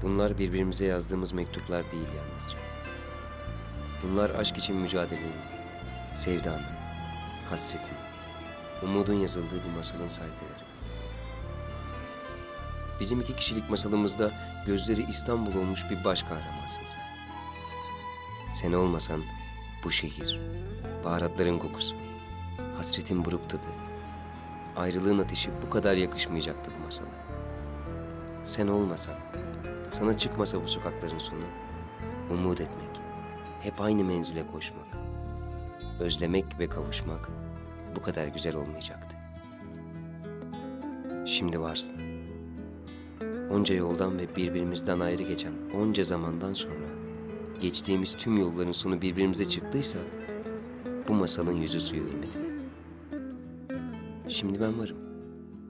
Bunlar birbirimize yazdığımız mektuplar değil yalnızca. Bunlar aşk için mücadelenin, sevdanın, hasretin, umudun yazıldığı bir masalın sayfaları. Bizim 2 kişilik masalımızda gözleri İstanbul olmuş bir baş kahramansın sen. Sen olmasan bu şehir, baharatların kokusu, hasretin buruk tadı, ayrılığın ateşi bu kadar yakışmayacaktı bu masala. Sen olmasan, sana çıkmasa bu sokakların sonu, umut etmek, hep aynı menzile koşmak, özlemek ve kavuşmak bu kadar güzel olmayacaktı. Şimdi varsın. Onca yoldan ve birbirimizden ayrı geçen onca zamandan sonra geçtiğimiz tüm yolların sonu birbirimize çıktıysa bu masalın yüzü suyu hürmetine. Şimdi ben varım.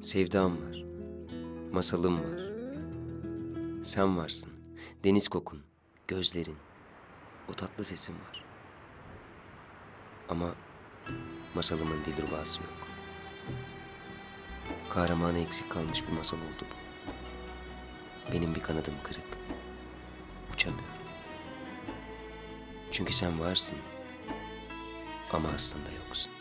Sevdam var. Masalım var. Sen varsın. Deniz kokun, gözlerin, o tatlı sesin var. Ama masalımın dilrubası yok. Kahramanı eksik kalmış bir masal oldu bu. Benim bir kanadım kırık. Uçamıyorum. Çünkü sen varsın ama aslında yoksun.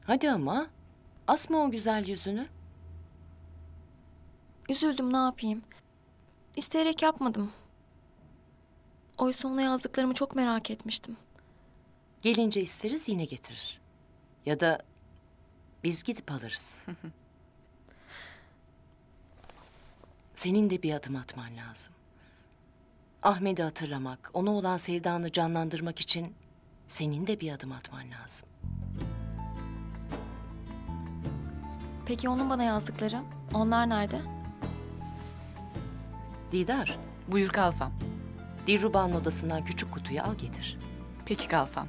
Hadi ama, asma o güzel yüzünü. Üzüldüm, ne yapayım? İsteyerek yapmadım. Oysa ona yazdıklarımı çok merak etmiştim. Gelince isteriz yine getirir. Ya da biz gidip alırız. Senin de bir adım atman lazım. Ahmet'i hatırlamak, ona olan sevdanı canlandırmak için senin de bir adım atman lazım. Peki onun bana yazdıkları? Onlar nerede? Didar, Buyur Kalfam. Dilruba'nın odasından küçük kutuyu al getir. Peki Kalfam.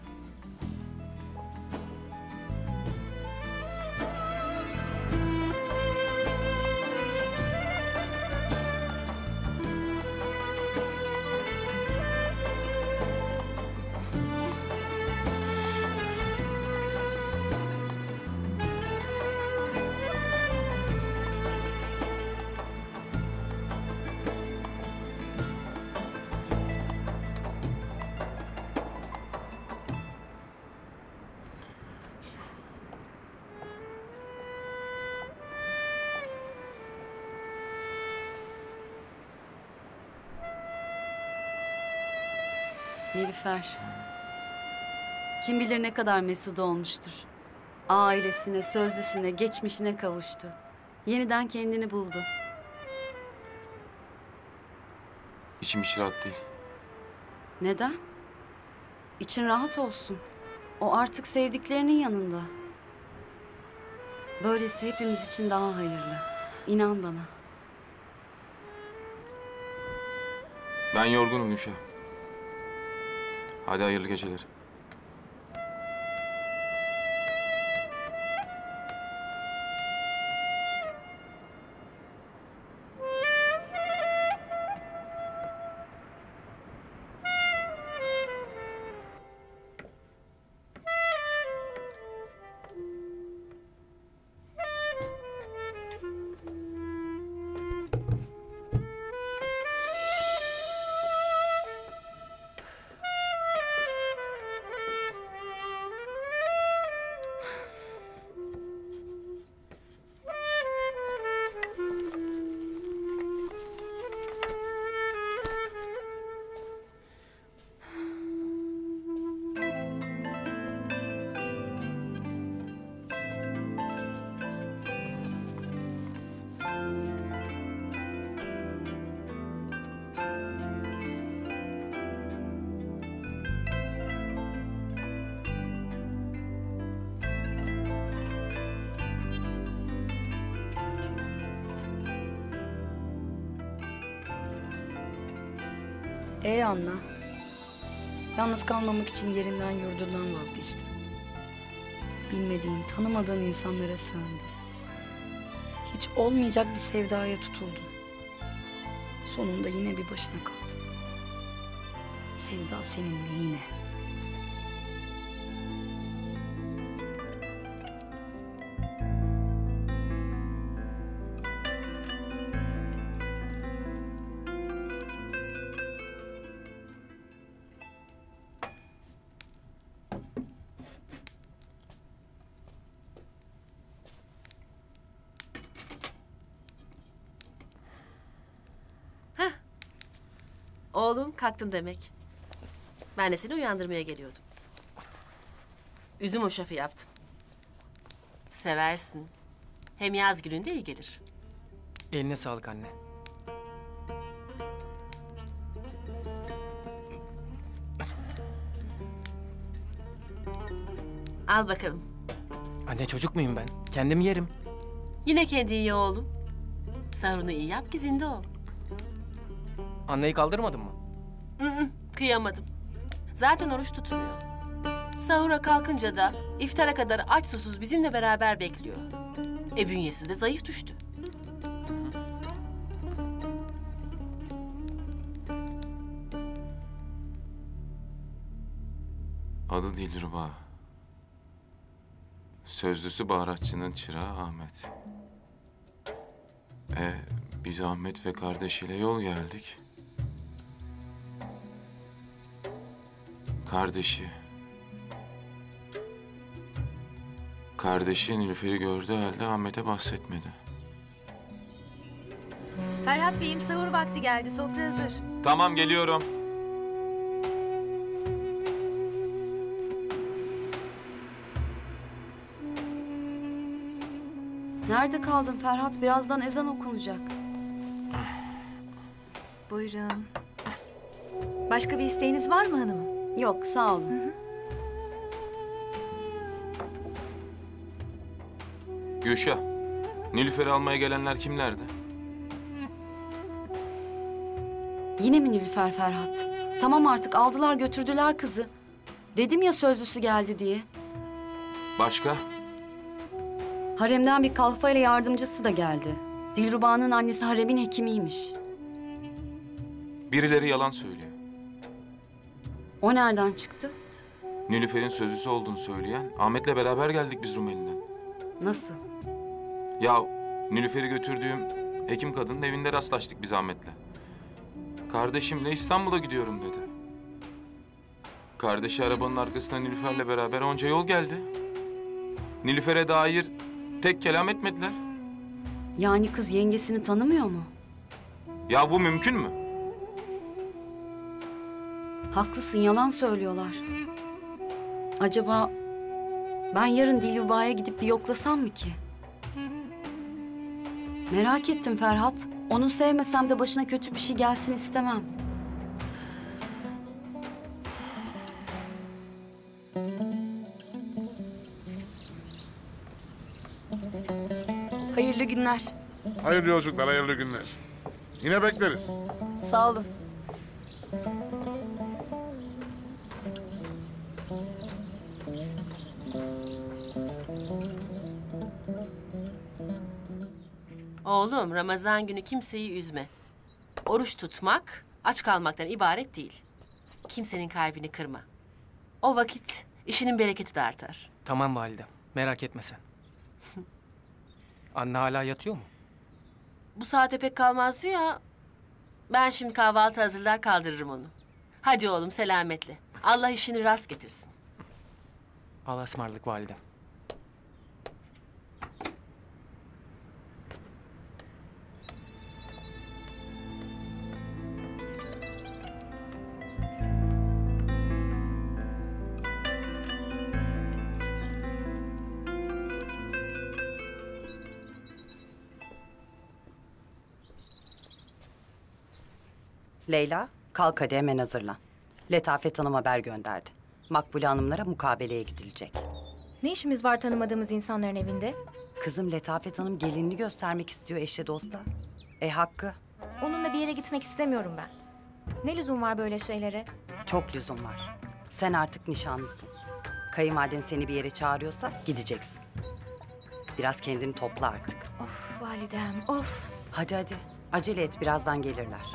Nilüfer. Kim bilir ne kadar mesut olmuştur. Ailesine, sözlüsüne, geçmişine kavuştu. Yeniden kendini buldu. İçim hiç rahat değil. Neden? İçin rahat olsun. O artık sevdiklerinin yanında. Böylesi hepimiz için daha hayırlı. İnan bana. Ben yorgunum Nüşa. Hadi hayırlı geceler. Anla. Yalnız kalmamak için yerinden yurdundan vazgeçti. Bilmediğin, tanımadığın insanlara sığındı. Hiç olmayacak bir sevdaya tutuldu. Sonunda yine bir başına kaldı. Sevda senin mi yine? Oğlum kalktın demek. Ben de seni uyandırmaya geliyordum. Üzüm hoşafı yaptım. Seversin. Hem yaz gününde iyi gelir. Eline sağlık anne. Al bakalım. Anne çocuk muyum ben? Kendim yerim. Yine kendi ye oğlum. Sahurunu iyi yap ki zinde ol. Anneyi kaldırmadın mı? Kıyamadım. Zaten oruç tutmuyor. Sahura kalkınca da iftara kadar aç susuz bizimle beraber bekliyor. Bünyesi de zayıf düştü. Adı Dilruba. Sözlüsü baharatçının çırağı Ahmet. Biz Ahmet ve kardeşiyle yol geldik. Kardeşi Nilüfer'i gördüğü halde Ahmet'e bahsetmedi. Ferhat Bey'im sahur vakti geldi. Sofra hazır. Tamam, geliyorum. Nerede kaldın Ferhat? Birazdan ezan okunacak. Buyurun. Başka bir isteğiniz var mı hanımım? Yok, sağ olun. Gülşah, Nilüfer'i almaya gelenler kimlerdi? Yine mi Nilüfer Ferhat? Tamam artık aldılar götürdüler kızı. Dedim ya sözlüsü geldi diye. Başka? Haremden bir kalfa ile yardımcısı da geldi. Dilruba'nın annesi haremin hekimiymiş. Birileri yalan söylüyor. O nereden çıktı? Nilüfer'in sözlüsü olduğunu söyleyen Ahmet'le beraber geldik biz Rumeli'den. Nasıl? Ya Nilüfer'i götürdüğüm hekim kadının evinde rastlaştık biz Ahmet'le. Kardeşimle İstanbul'a gidiyorum dedi. Kardeşi arabanın arkasına Nilüfer'le beraber onca yol geldi. Nilüfer'e dair tek kelam etmediler. Yani kız yengesini tanımıyor mu? Ya bu mümkün mü? Haklısın, yalan söylüyorlar. Acaba ben yarın Dilruba'ya gidip bir yoklasam mı ki? Merak ettim Ferhat. Onu sevmesem de başına kötü bir şey gelsin istemem. Hayırlı günler. Hayırlı yolculuklar, hayırlı günler. Yine bekleriz. Sağ olun. Oğlum, Ramazan günü kimseyi üzme. Oruç tutmak, aç kalmaktan ibaret değil. Kimsenin kalbini kırma. O vakit işinin bereketi de artar. Tamam validem. Merak etme sen. Anne hala yatıyor mu? Bu saate pek kalmazdı ya. Ben şimdi kahvaltı hazırlar kaldırırım onu. Hadi oğlum selametle. Allah işini rast getirsin. Allah'a ısmarladık validem. Leyla, kalk hadi hemen hazırlan. Letafet Hanım haber gönderdi. Makbule Hanımlara mukabeleye gidilecek. Ne işimiz var tanımadığımız insanların evinde? Kızım Letafet Hanım gelinini göstermek istiyor eşe dosta. Hakkı. Onunla bir yere gitmek istemiyorum ben. Ne lüzum var böyle şeylere? Çok lüzum var. Sen artık nişanlısın. Kayınvaliden seni bir yere çağırıyorsa gideceksin. Biraz kendini topla artık. Of validem, of. Hadi hadi. Acele et, birazdan gelirler.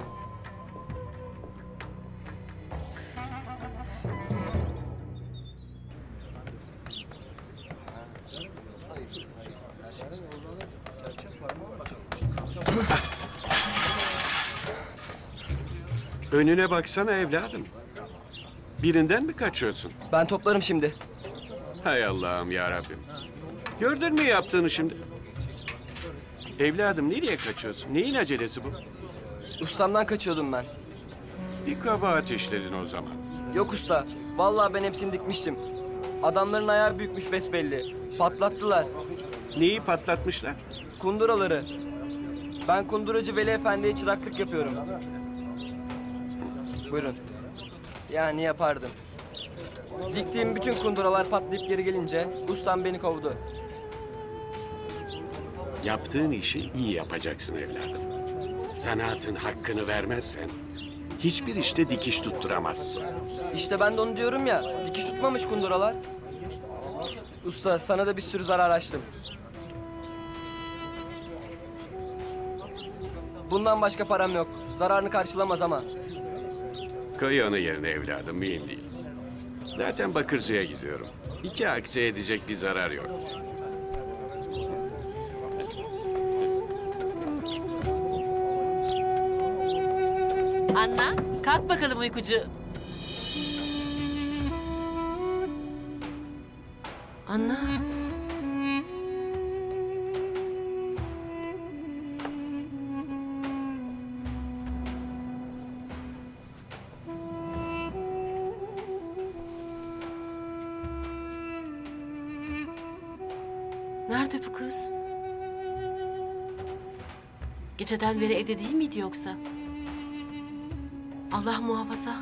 Önüne baksana evladım. Birinden mi kaçıyorsun? Ben toplarım şimdi. Hay Allah'ım ya Rabbim. Gördün mü yaptığını şimdi? Evladım nereye kaçıyorsun? Neyin acelesi bu? Ustamdan kaçıyordum ben. Bir kabahat işledin o zaman. Yok usta. Vallahi ben hepsini dikmiştim. Adamların ayağı büyükmüş besbelli. Patlattılar. Neyi patlatmışlar? Kunduraları. Ben kunduracı Veli Efendi'ye çıraklık yapıyorum. Buyurun. Yani yapardım. Diktiğim bütün kunduralar patlayıp geri gelince ustam beni kovdu. Yaptığın işi iyi yapacaksın evladım. Zanaatın hakkını vermezsen hiçbir işte dikiş tutturamazsın. İşte ben de onu diyorum ya. Dikiş tutmamış kunduralar. Usta sana da bir sürü zarar açtım. Bundan başka param yok. Zararını karşılamaz ama. Koy onu yerine evladım, mühim değil. Zaten Bakırcı'ya gidiyorum. 2 akçe edecek bir zarar yok. Anna, kalk bakalım uykucu. Anna. Nerede bu kız? Geceden beri evde değil miydi yoksa? Allah muhafaza.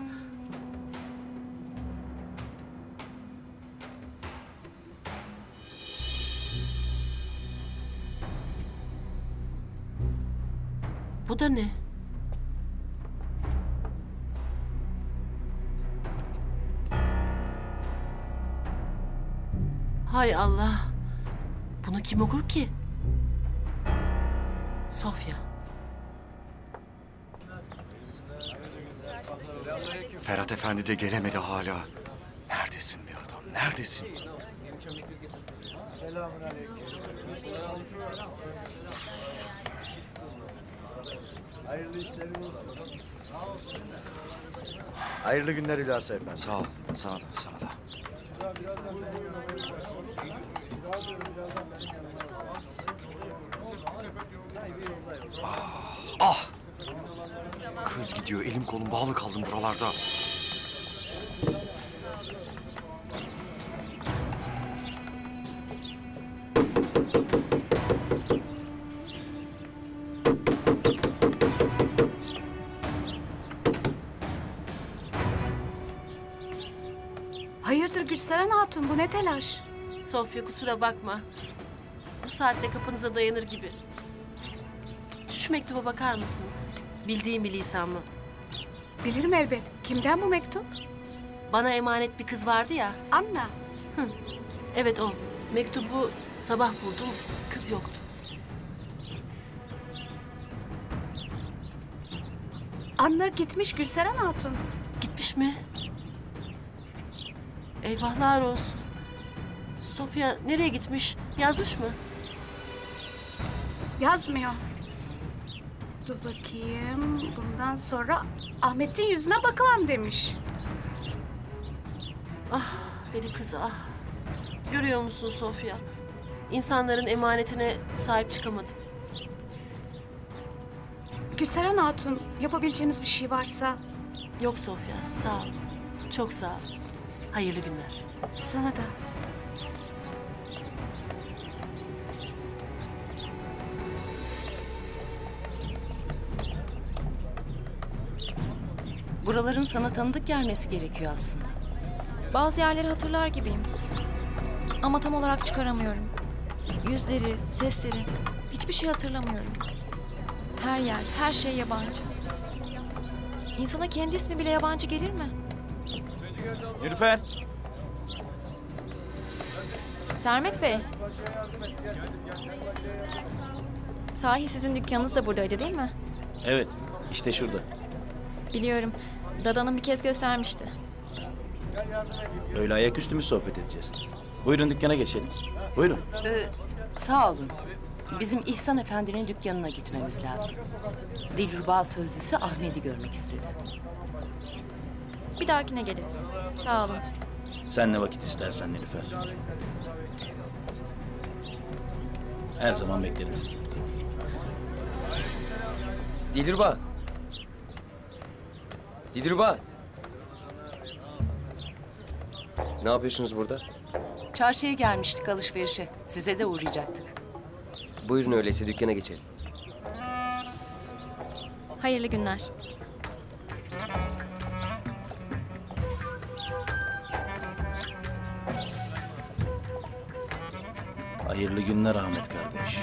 Bu da ne? Hay Allah. Bunu kim okur ki? Sofya. Ferhat Efendi de gelemedi hala. Neredesin be adam, neredesin? Hayırlı işlerin olsun. Hayırlı günler İlyas Efendi. Sağ ol, sana da, sana da. Ah! Kız gidiyor, elim kolum bağlı kaldım buralarda. Hayırdır Gülseren Hatun, bu ne telaş? Sofya kusura bakma. Bu saatte kapınıza dayanır gibi. Şu mektuba bakar mısın? Bildiğim bir lisan mı? Bilirim elbet. Kimden bu mektup? Bana emanet bir kız vardı ya. Anna. Hı. Evet o. Mektubu sabah buldum. Kız yoktu. Anna gitmiş Gülseren Hatun. Gitmiş mi? Eyvahlar olsun. Sofya nereye gitmiş? Yazmış mı? Yazmıyor. Dur bakayım. Bundan sonra Ahmet'in yüzüne bakamam demiş. Ah deli kız ah. Görüyor musun Sofya? İnsanların emanetine sahip çıkamadım. Gülseren Hatun, yapabileceğimiz bir şey varsa... Yok Sofya, sağ ol. Çok sağ ol. Hayırlı günler. Sana da. Buraların sana tanıdık gelmesi gerekiyor aslında. Bazı yerleri hatırlar gibiyim. Ama tam olarak çıkaramıyorum. Yüzleri, sesleri, hiçbir şey hatırlamıyorum. Her yer, her şey yabancı. İnsana kendi ismi bile yabancı gelir mi? Nilüfer. Sermet Bey. Sahi sizin dükkanınız da buradaydı değil mi? Evet, işte şurada. Biliyorum. Dada'nın bir kez göstermişti. Öyle ayaküstü mü sohbet edeceğiz? Buyurun dükkana geçelim. Buyurun. Sağ olun. Bizim İhsan Efendi'nin dükkanına gitmemiz lazım. Dilruba sözlüsü Ahmet'i görmek istedi. Bir dahakine geliriz. Sağ olun. Sen ne vakit istersen Nilüfer. Her zaman beklerim sizi. Dilruba. Dilruba. Ne yapıyorsunuz burada? Çarşıya gelmiştik alışverişe. Size de uğrayacaktık. Buyurun öyleyse dükkana geçelim. Hayırlı günler. Hayırlı günler Ahmet kardeş.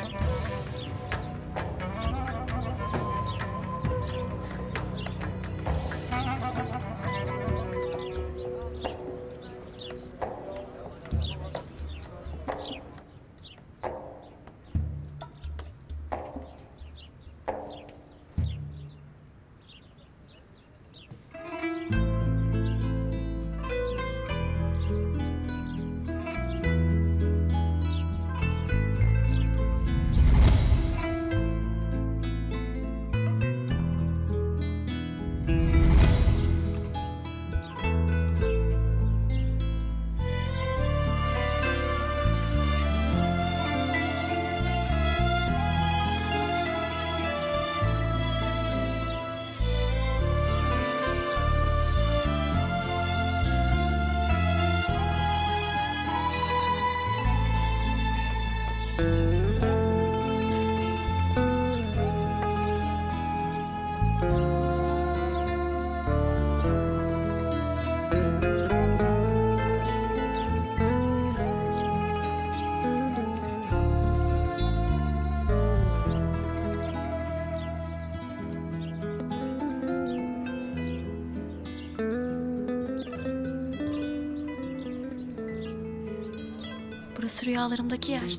Burası rüyalarımdaki yer.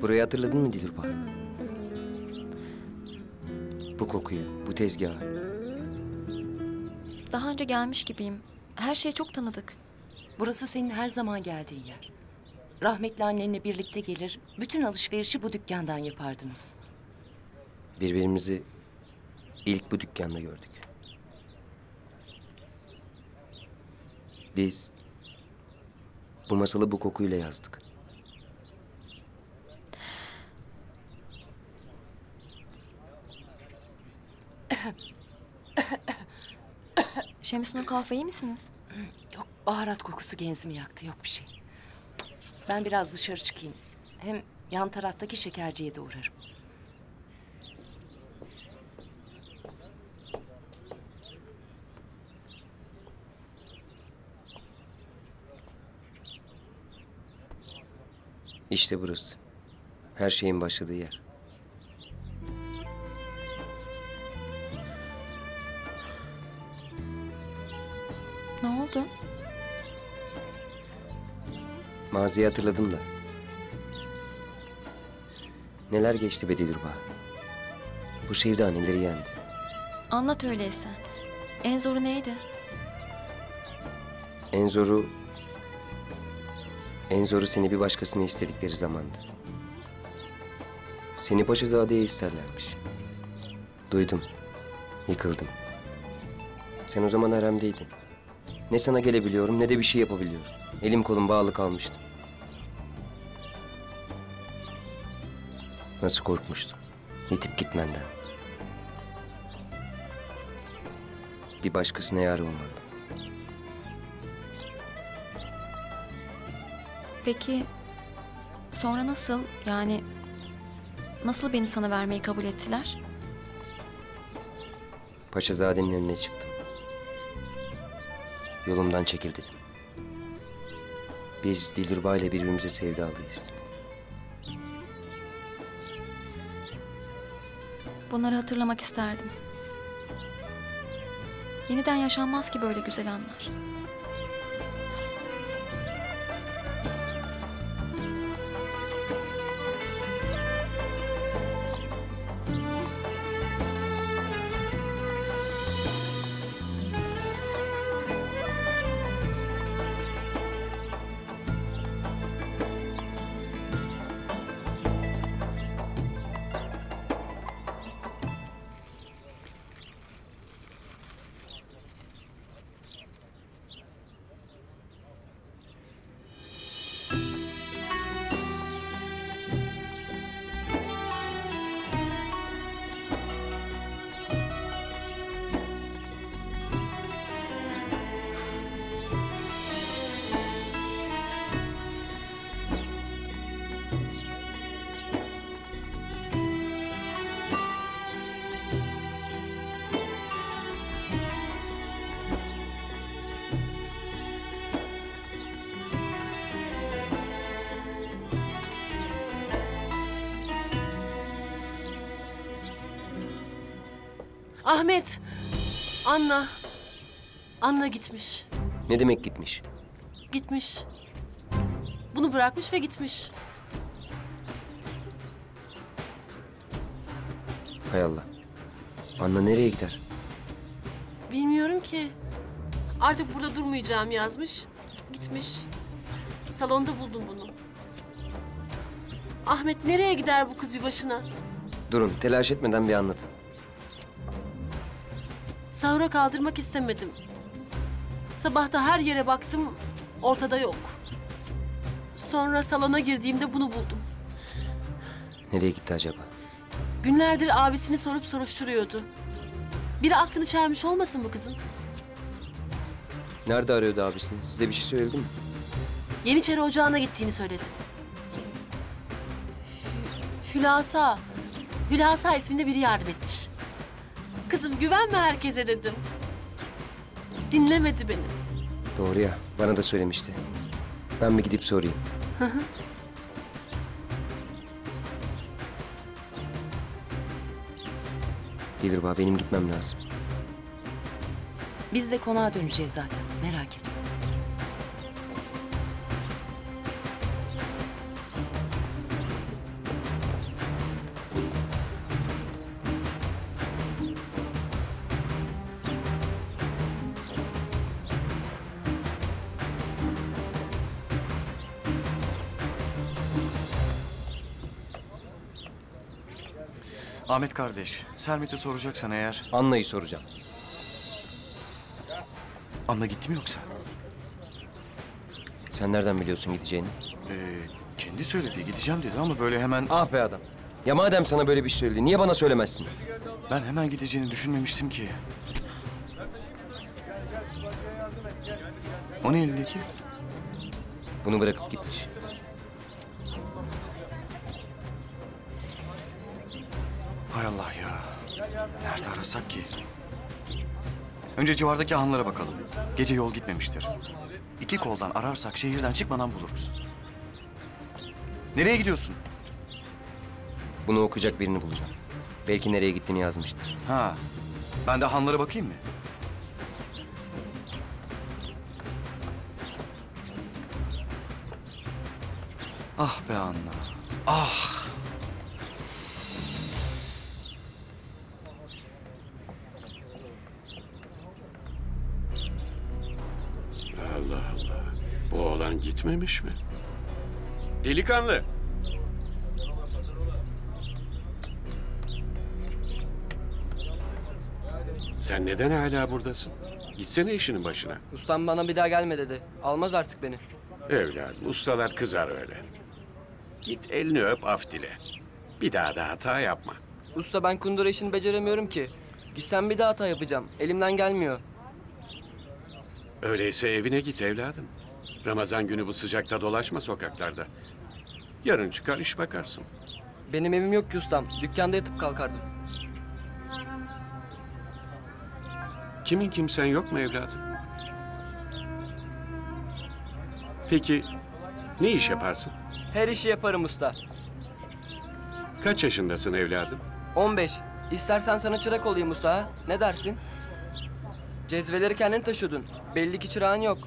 Burayı hatırladın mı Dilruba? Bu kokuyu, bu tezgahı. Daha önce gelmiş gibiyim. Her şey çok tanıdık. Burası senin her zaman geldiğin yer. Rahmetli annenle birlikte gelir, bütün alışverişi bu dükkandan yapardınız. Birbirimizi ilk bu dükkanda gördük. Biz bu masalı bu kokuyla yazdık. Şemsinur kahve iyi misiniz? Yok, baharat kokusu genzimi yaktı, yok bir şey. Ben biraz dışarı çıkayım. Hem yan taraftaki şekerciye de uğrarım. İşte burası. Her şeyin başladığı yer. Ne oldu? Maziyi hatırladım da. Neler geçti be Dilruba. Bu sevda neleri yendi. Anlat öyleyse. En zoru neydi? En zoru seni bir başkasına istedikleri zamandı. Seni Paşazade'ye isterlermiş. Duydum. Yıkıldım. Sen o zaman haremdeydin. Ne sana gelebiliyorum ne de bir şey yapabiliyorum. Elim kolum bağlı kalmıştım. Nasıl korkmuştum. Yitip gitmenden. Bir başkasına yar olmadım. Peki sonra nasıl, yani nasıl beni sana vermeyi kabul ettiler? Paşazade'nin önüne çıktım. Yolumdan çekil dedim. Biz Dilruba ile birbirimize sevdalıyız. Bunları hatırlamak isterdim. Yeniden yaşanmaz ki böyle güzel anlar. Ahmet! Anna! Anna gitmiş. Ne demek gitmiş? Gitmiş. Bunu bırakmış ve gitmiş. Hay Allah. Anna nereye gider? Bilmiyorum ki. Artık burada durmayacağım yazmış. Gitmiş. Salonda buldum bunu. Ahmet nereye gider bu kız bir başına? Durun, telaş etmeden bir anlatın. Sahura kaldırmak istemedim. Sabah da her yere baktım, ortada yok. Sonra salona girdiğimde bunu buldum. Nereye gitti acaba? Günlerdir abisini sorup soruşturuyordu. Biri aklını çelmiş olmasın bu kızın? Nerede arıyordu abisini? Size bir şey söyledi mi? Yeniçeri Ocağı'na gittiğini söyledi. Hülasa, Hülasa isminde biri yardım etmiş. Kızım güvenme herkese dedim. Dinlemedi beni. Doğru ya, bana da söylemişti. Ben bir gidip sorayım. Hı hı. Dilruba, benim gitmem lazım. Biz de konağa döneceğiz zaten. Merak etme. Ahmet kardeş, Sermet'e soracaksan eğer... Anna'yı soracağım. Anna gitti mi yoksa? Sen nereden biliyorsun gideceğini? Kendi söyledi, gideceğim dedi ama böyle hemen... Ah be adam. Ya madem sana böyle bir şey söyledi, niye bana söylemezsin? Ben hemen gideceğini düşünmemiştim ki. O ne elindeki? Bunu bırakıp gitmiş. Hay Allah ya. Nerede arasak ki? Önce civardaki hanlara bakalım. Gece yol gitmemiştir. 2 koldan ararsak şehirden çıkmadan buluruz. Nereye gidiyorsun? Bunu okuyacak birini bulacağım. Belki nereye gittiğini yazmıştır. Ha. Ben de hanlara bakayım mı? Ah be Anna. Ah. Allah Allah. Bu oğlan gitmemiş mi? Delikanlı. Sen neden hala buradasın? Gitsene işinin başına. Ustam bana bir daha gelme dedi. Almaz artık beni. Evladım, ustalar kızar öyle. Git elini öp, af dile. Bir daha da hata yapma. Usta ben kundura işini beceremiyorum ki. Gitsem bir daha hata yapacağım. Elimden gelmiyor. Öyleyse evine git evladım. Ramazan günü bu sıcakta dolaşma sokaklarda. Yarın çıkar iş bakarsın. Benim evim yok ki ustam. Dükkanda yatıp kalkardım. Kimin kimsen yok mu evladım? Peki ne iş yaparsın? Her işi yaparım usta. Kaç yaşındasın evladım? 15. İstersen sana çırak olayım usta ha? Ne dersin? Cezveleri kendin taşıyordun. Belli ki çırağın yok.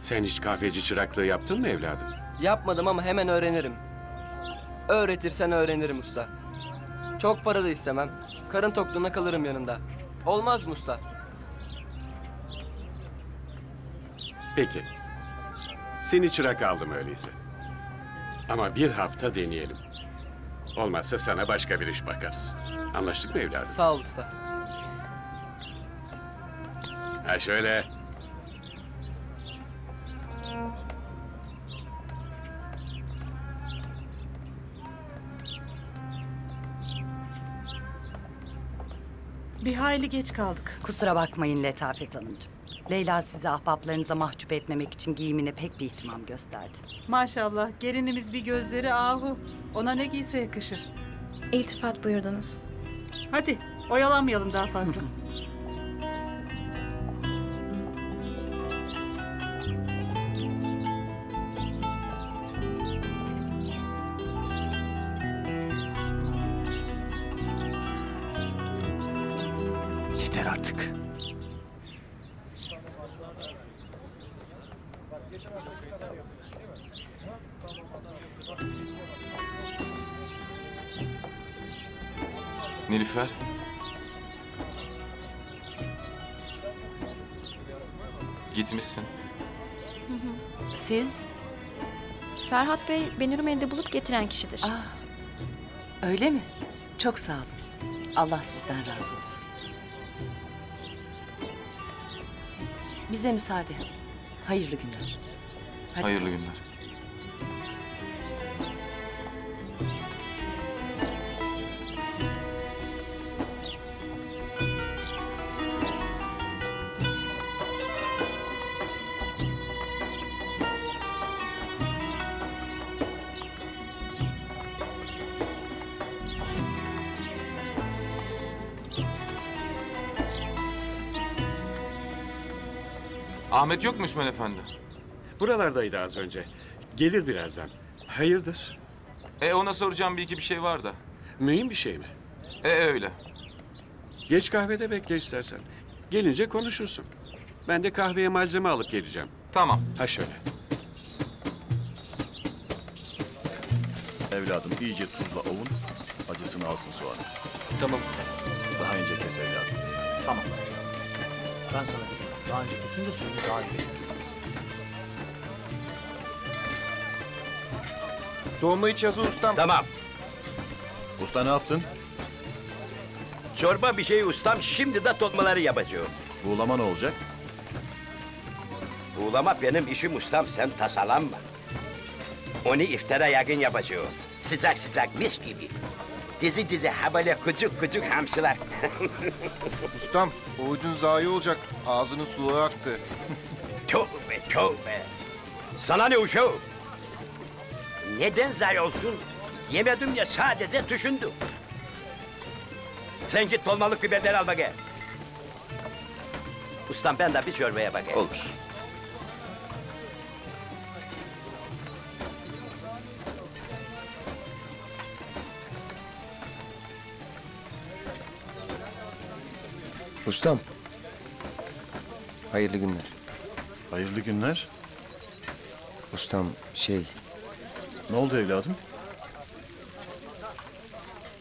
Sen hiç kahveci çıraklığı yaptın mı evladım? Yapmadım ama hemen öğrenirim. Öğretirsen öğrenirim usta. Çok para da istemem. Karın tokluğuna kalırım yanında. Olmaz mı usta? Peki. Seni çırak aldım öyleyse. Ama bir hafta deneyelim. Olmazsa sana başka bir iş bakarız. Anlaştık mı evladım? Sağ ol usta. Ha şöyle. Bir hayli geç kaldık. Kusura bakmayın Letafet Hanımcığım. Leyla sizi ahbaplarınıza mahcup etmemek için giyimine pek bir ihtimam gösterdi. Maşallah gelinimiz bir gözleri ahu. Ona ne giyse yakışır. İltifat buyurdunuz. Hadi oyalanmayalım daha fazla. Yeter artık. Nilüfer. Gitmişsin. Siz? Ferhat Bey beni Rumeli'de bulup getiren kişidir. Öyle mi? Çok sağ olun. Allah sizden razı olsun. Bize müsaade. Hayırlı günler. Hadi Hayırlı kızım. günler. Ahmet yok mu İsmail Efendi? Buralardaydı az önce. Gelir birazdan. Hayırdır? Ona soracağım bir iki bir şey var da. Mühim bir şey mi? Öyle. Geç kahvede bekle istersen. Gelince konuşursun. Ben de kahveye malzeme alıp geleceğim. Tamam. Ha şöyle. Evladım iyice tuzla ovun, acısını alsın soğanı. Tamam usta. Daha ince kes evladım. Tamam. Ben sana dedim. Daha önce kesin de suyunu daha iyi verin. Dolma iç yazı ustam. Tamam. Usta ne yaptın? Çorba bir şey ustam, şimdi de dolmaları yapacağım. Buğulama ne olacak? Buğulama benim işim ustam, sen tasalanma. Onu iftara yakın yapacağım. Sıcak sıcak, mis gibi. Dizi dizi ha böyle küçük küçük hamsiler. Ustam, ovucun zayi olacak. Ağzının suluğu aktı. Tövbe tövbe. Sana ne uşağım? Neden zayi olsun? Yemedim ya, sadece düşündüm. Sen git dolmalık biberleri al bakayım. Ustam ben de bir çorbaya bakayım. Olur. Ustam. Hayırlı günler. Hayırlı günler. Ustam Ne oldu evladım?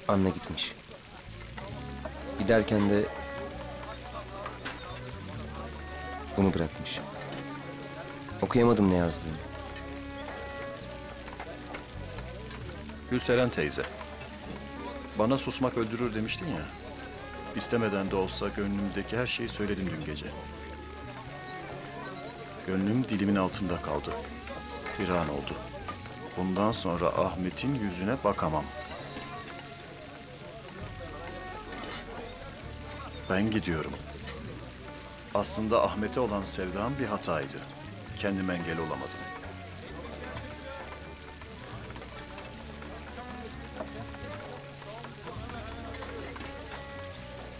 Anne gitmiş. Giderken de bunu bırakmış. Okuyamadım ne yazdığını. Gülseren teyze. Bana susmak öldürür demiştin ya. İstemeden de olsa gönlümdeki her şeyi söyledim dün gece. Gönlüm dilimin altında kaldı. Bir an oldu. Bundan sonra Ahmet'in yüzüne bakamam. Ben gidiyorum. Aslında Ahmet'e olan sevdam bir hataydı. Kendime engel olamadım.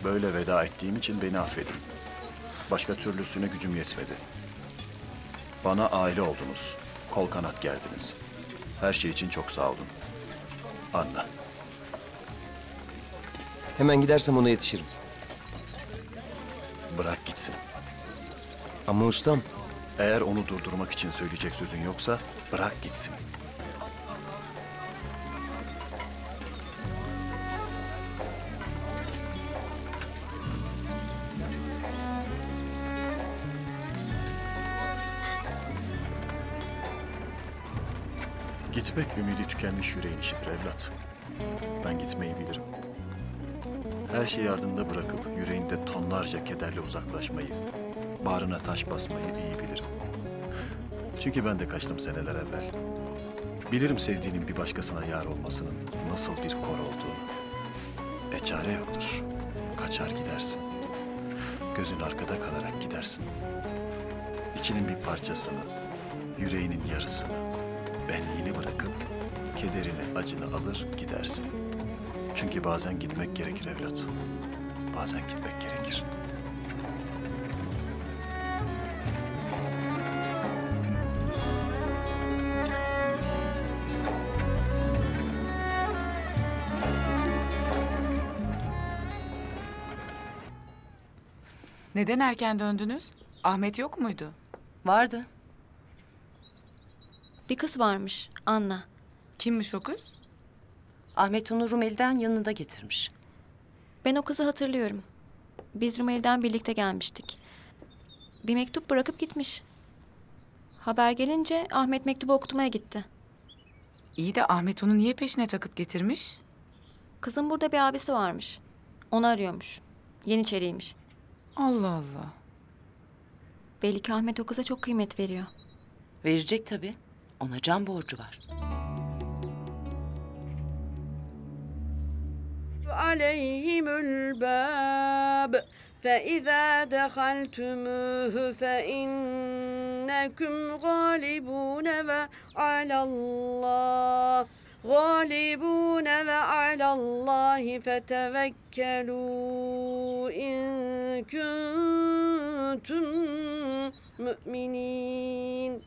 Böyle veda ettiğim için beni affedin. Başka türlüsüne gücüm yetmedi. Bana aile oldunuz. Kol kanat gerdiniz. Her şey için çok sağ olun. Anna. Hemen gidersem ona yetişirim. Bırak gitsin. Ama ustam. Eğer onu durdurmak için söyleyecek sözün yoksa bırak gitsin. Gitmek ümidi tükenmiş yüreğin işidir evlat. Ben gitmeyi bilirim. Her şeyi ardında bırakıp yüreğinde tonlarca kederle uzaklaşmayı, bağrına taş basmayı iyi bilirim. Çünkü ben de kaçtım seneler evvel. Bilirim sevdiğinin bir başkasına yar olmasının nasıl bir kor olduğunu. Çare yoktur. Kaçar gidersin. Gözün arkada kalarak gidersin. İçinin bir parçasını, yüreğinin yarısını, benliğini bırakıp kederini, acını alır gidersin. Çünkü bazen gitmek gerekir evlat. Bazen gitmek gerekir. Neden erken döndünüz? Ahmet yok muydu? Vardı. Bir kız varmış, Anna. Kimmiş o kız? Ahmet onu Rumeli'den yanında getirmiş. Ben o kızı hatırlıyorum. Biz Rumeli'den birlikte gelmiştik. Bir mektup bırakıp gitmiş. Haber gelince Ahmet mektubu okutmaya gitti. İyi de Ahmet onu niye peşine takıp getirmiş? Kızın burada bir abisi varmış. Onu arıyormuş. Yeniçeriymiş. Allah Allah. Belli ki Ahmet o kıza çok kıymet veriyor. Verecek tabii. Ona can borcu var. عليهم الباب فإذا دخلتموه فإنكم غالبون وعلى الله فتوكلوا إن كنتم المؤمنين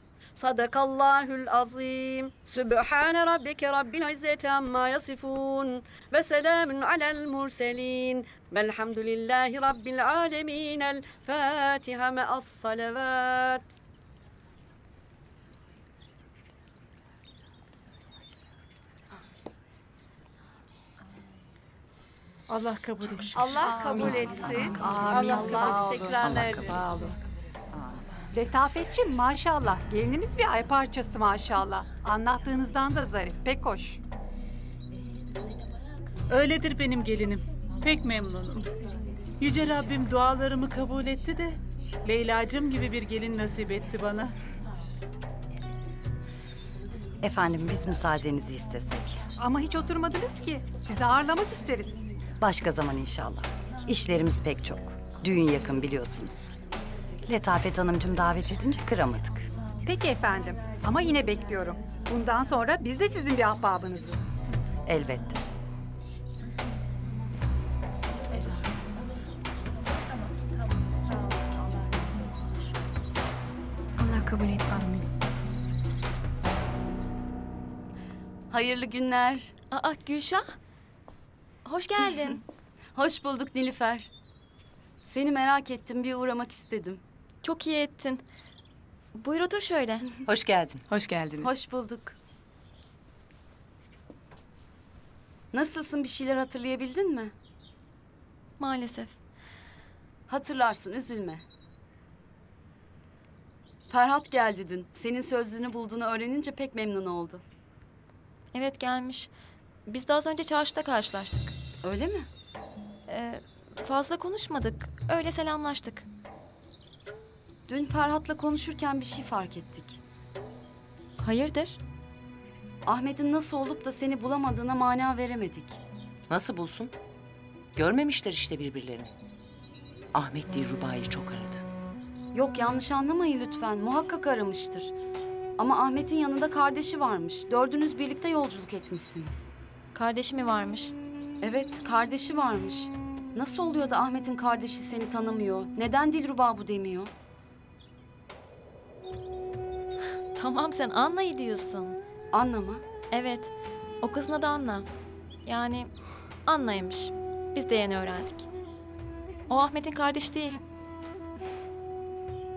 صدق الله العظيم سبحان ربك رب العزة عما يصفون وسلام على المرسلين والحمد لله رب العالمين الفاتحة مع الصلوات. Allah kabul etsin. Allah kabul etsin. Amin. Allah tekrarlar etsin. Sağ olun. Letafetçim maşallah. Gelinimiz bir ay parçası maşallah. Anlattığınızdan da zarif. Pek hoş. Öyledir benim gelinim. Pek memnunum. Yüce Rabbim dualarımı kabul etti de Leyla'cığım gibi bir gelin nasip etti bana. Efendim biz müsaadenizi istesek. Ama hiç oturmadınız ki. Sizi ağırlamak isteriz. Başka zaman inşallah. İşlerimiz pek çok. Düğün yakın biliyorsunuz. Letafet Hanımcığım davet edince kıramadık. Peki efendim. Ama yine bekliyorum. Bundan sonra biz de sizin bir ahbabınızız. Elbette. Allah kabul etsin. Hayırlı günler. Aa Gülşah. Hoş geldin. Hoş bulduk Nilüfer. Seni merak ettim, bir uğramak istedim. Çok iyi ettin. Buyur otur şöyle. Hoş geldin. Hoş geldiniz. Hoş bulduk. Nasılsın, bir şeyler hatırlayabildin mi? Maalesef. Hatırlarsın, üzülme. Ferhat geldi dün. Senin sözlüğünü bulduğunu öğrenince pek memnun oldu. Evet gelmiş. Biz de az önce çarşıda karşılaştık. Öyle mi? Fazla konuşmadık. Öyle selamlaştık. Dün Ferhat'la konuşurken bir şey fark ettik. Hayırdır? Ahmet'in nasıl olup da seni bulamadığına mana veremedik. Nasıl bulsun? Görmemişler işte birbirlerini. Ahmet değil Ruba'yı çok aradı. Yok, yanlış anlamayın lütfen. Muhakkak aramıştır. Ama Ahmet'in yanında kardeşi varmış. Dördünüz birlikte yolculuk etmişsiniz. Kardeşi mi varmış? Evet, kardeşi varmış. Nasıl oluyor da Ahmet'in kardeşi seni tanımıyor? Neden Dilruba bu demiyor? Tamam, sen Anna'yı diyorsun. Anna mı? Evet, o kızın adı Anna. Yani Anna'ymış. Biz de yeni öğrendik. O Ahmet'in kardeşi değil.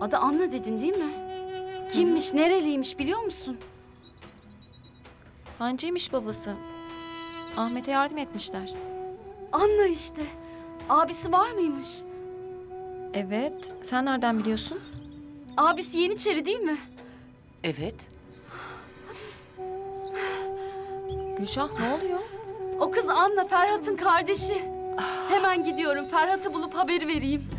Adı Anna dedin değil mi? Kimmiş, nereliymiş biliyor musun? Hancıymış babası. Ahmet'e yardım etmişler. Anna işte. Abisi var mıymış? Evet, sen nereden biliyorsun? Abisi Yeniçeri değil mi? Evet. Gülşah, ne oluyor? O kız Anna, Ferhat'ın kardeşi. Hemen gidiyorum. Ferhat'ı bulup haberi vereyim.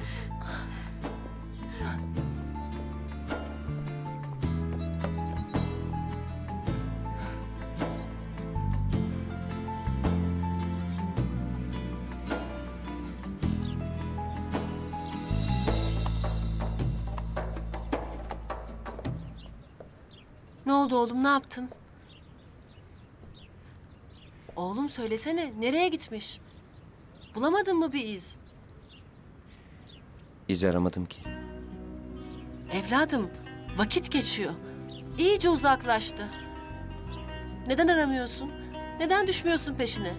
Ne oldu oğlum, ne yaptın? Oğlum söylesene, nereye gitmiş? Bulamadın mı bir iz? İz aramadım ki. Evladım, vakit geçiyor. İyice uzaklaştı. Neden aramıyorsun? Neden düşmüyorsun peşine?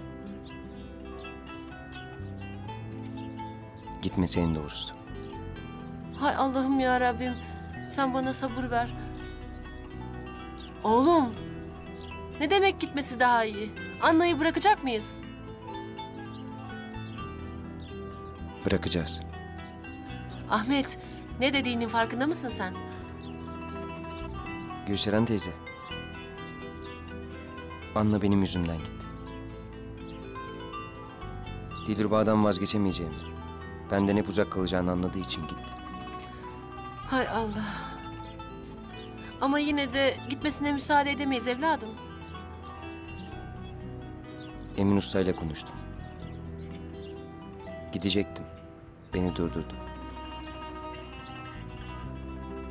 Gitmesi en doğrusu. Hay Allah'ım ya Rabbim, sen bana sabır ver. Oğlum, ne demek gitmesi daha iyi? Anna'yı bırakacak mıyız? Bırakacağız. Ahmet, ne dediğinin farkında mısın sen? Gülseren teyze. Anna benim yüzümden gitti. Dilruba'dan vazgeçemeyeceğimi, benden hep uzak kalacağını anladığı için gitti. Hay Allah. Ama yine de gitmesine müsaade edemeyiz evladım. Emin Usta ile konuştum. Gidecektim. Beni durdurdu.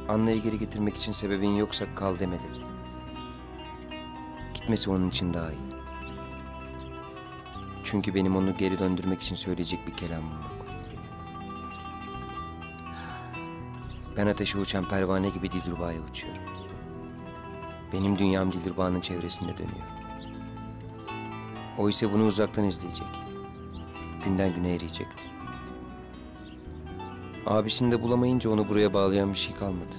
Anna'yı geri getirmek için sebebin yoksa kal deme dedi. Gitmesi onun için daha iyi. Çünkü benim onu geri döndürmek için söyleyecek bir kelamım yok. Ben ateşe uçan pervane gibi Dilruba'ya uçuyorum. Benim dünyam Dilruba'nın çevresinde dönüyor. O ise bunu uzaktan izleyecek. Günden güne eriyecekti. Abisini de bulamayınca onu buraya bağlayan bir şey kalmadı.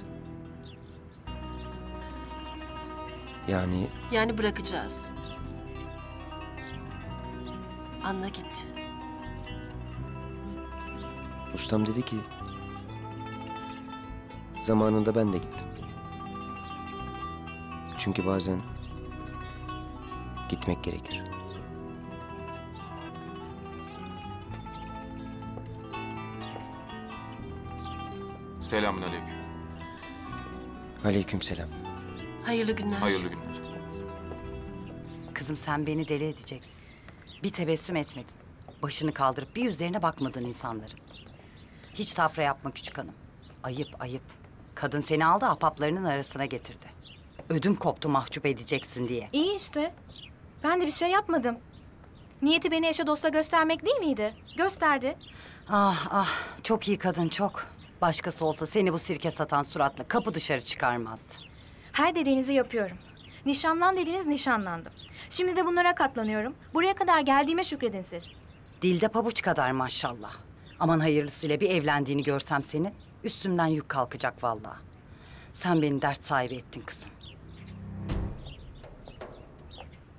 Yani bırakacağız. Anla gitti. Ustam dedi ki... Zamanında ben de gittim. Çünkü bazen... gitmek gerekir. Selamünaleyküm. Aleykümselam. Hayırlı günler. Hayırlı günler. Kızım sen beni deli edeceksin. Bir tebessüm etmedin. Başını kaldırıp bir yüzlerine bakmadın insanların. Hiç tafra yapma küçük hanım. Ayıp ayıp. Kadın seni aldı ahbaplarının arasına getirdi. Ödüm koptu mahcup edeceksin diye. İyi işte. Ben de bir şey yapmadım. Niyeti beni eşe dosta göstermek değil miydi? Gösterdi. Ah ah çok iyi kadın çok. Başkası olsa seni bu sirke satan suratla kapı dışarı çıkarmazdı. Her dediğinizi yapıyorum. Nişanlan dediğiniz nişanlandım. Şimdi de bunlara katlanıyorum. Buraya kadar geldiğime şükredin siz. Dilde pabuç kadar maşallah. Aman hayırlısıyla bir evlendiğini görsem senin, üstümden yük kalkacak vallahi. Sen beni dert sahibi ettin kızım.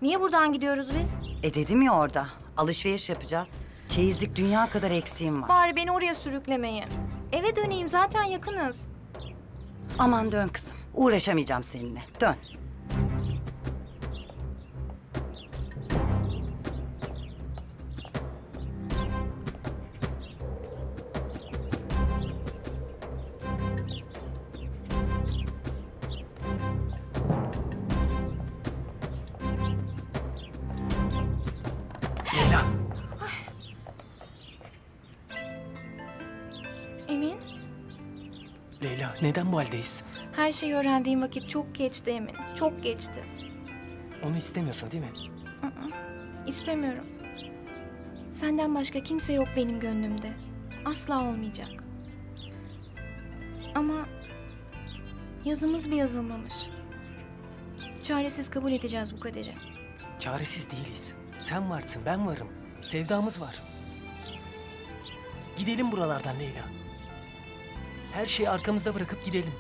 Niye buradan gidiyoruz biz? Dedim ya orada, alışveriş yapacağız. Çeyizlik dünya kadar eksiğim var. Bari beni oraya sürüklemeyin. Eve döneyim, zaten yakınız. Aman dön kızım, uğraşamayacağım seninle. Dön. Emin, Leyla, neden bu haldeyiz? her şeyi öğrendiğim vakit çok geçti Emin. Çok geçti. Onu istemiyorsun değil mi? İstemiyorum. Senden başka kimse yok benim gönlümde. Asla olmayacak. Ama yazımız bir yazılmamış. Çaresiz kabul edeceğiz bu kaderi. Çaresiz değiliz. Sen varsın, ben varım. Sevdamız var. Gidelim buralardan Leyla. Her şeyi arkamızda bırakıp gidelim.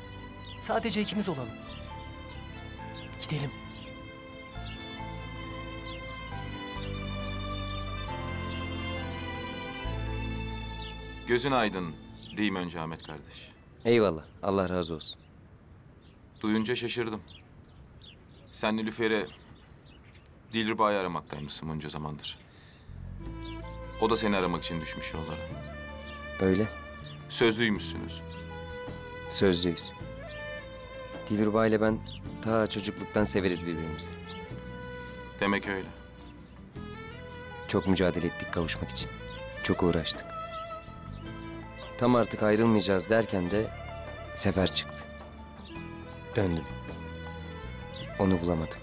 Sadece ikimiz olalım. Gidelim. Gözün aydın diyeyim önce Ahmet kardeş. Eyvallah. Allah razı olsun. Duyunca şaşırdım. Sen Nilüfer'e Dilruba'yı aramaktaymışsın bunca zamandır. O da seni aramak için düşmüş yollara. Öyle. Sözlüymüşsünüz. Sözlüyüz. Dilruba ile ben ta çocukluktan severiz birbirimizi. Demek öyle. Çok mücadele ettik kavuşmak için. Çok uğraştık. Tam artık ayrılmayacağız derken de sefer çıktı. Döndüm. Onu bulamadım.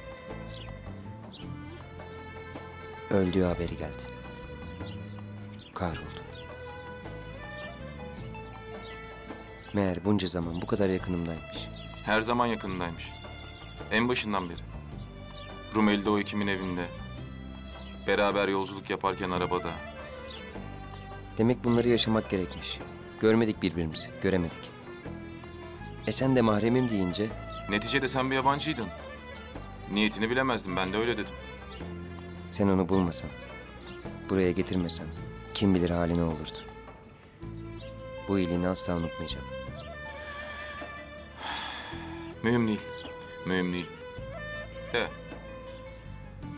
Öldüğü haberi geldi. Kahroldu. Meğer bunca zaman bu kadar yakınımdaymış. Her zaman yakınındaymış. En başından beri. Rumeli'de o Ekim'in evinde. Beraber yolculuk yaparken arabada. Demek bunları yaşamak gerekmiş. Görmedik birbirimizi, göremedik. Sen de mahremim deyince... Neticede sen bir yabancıydın. Niyetini bilemezdim, ben de öyle dedim. Sen onu bulmasan, buraya getirmesen kim bilir hali ne olurdu. Bu iyiliğini asla unutmayacağım. Mühim değil, mühim değil. De,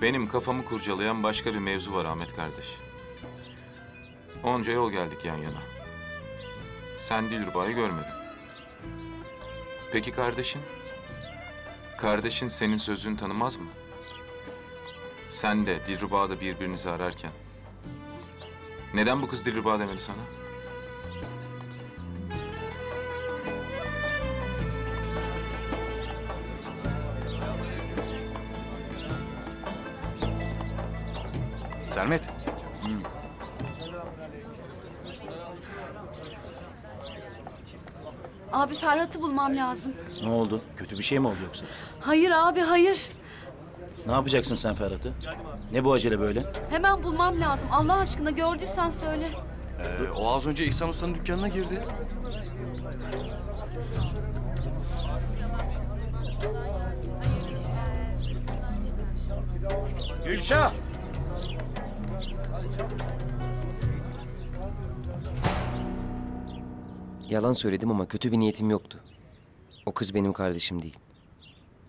benim kafamı kurcalayan başka bir mevzu var Ahmet kardeş. Onca yol geldik yan yana. Sen Dilruba'yı görmedin. Peki kardeşin? Kardeşin senin sözünü tanımaz mı? Sen de Dilruba da birbirinizi ararken. Neden bu kız Dilruba demedi sana? Sermet. Abi Ferhat'ı bulmam lazım. Ne oldu? Kötü bir şey mi oldu yoksa? Hayır abi hayır. Ne yapacaksın sen Ferhat'ı? Ne bu acele böyle? Hemen bulmam lazım. Allah aşkına gördüysen söyle. O az önce İhsan Usta'nın dükkanına girdi. Gülşah! Yalan söyledim ama kötü bir niyetim yoktu. O kız benim kardeşim değil.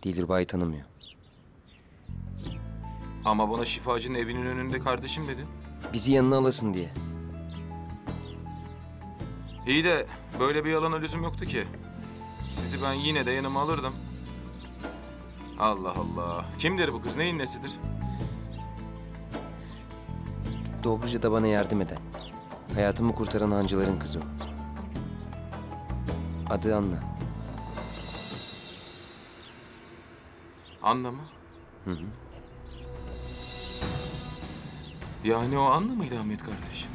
Dilruba'yı tanımıyor. Ama bana şifacının evinin önünde kardeşim dedin. Bizi yanına alasın diye. İyi de böyle bir yalana lüzum yoktu ki. Sizi ben yine de yanıma alırdım. Allah Allah. Kimdir bu kız? Neyin nesidir? Dobruca'da bana yardım eden, hayatımı kurtaran hancıların kızı o. Adı Anna. Anna mı? Hı hı. Yani o Anna mıydı Ahmet kardeş?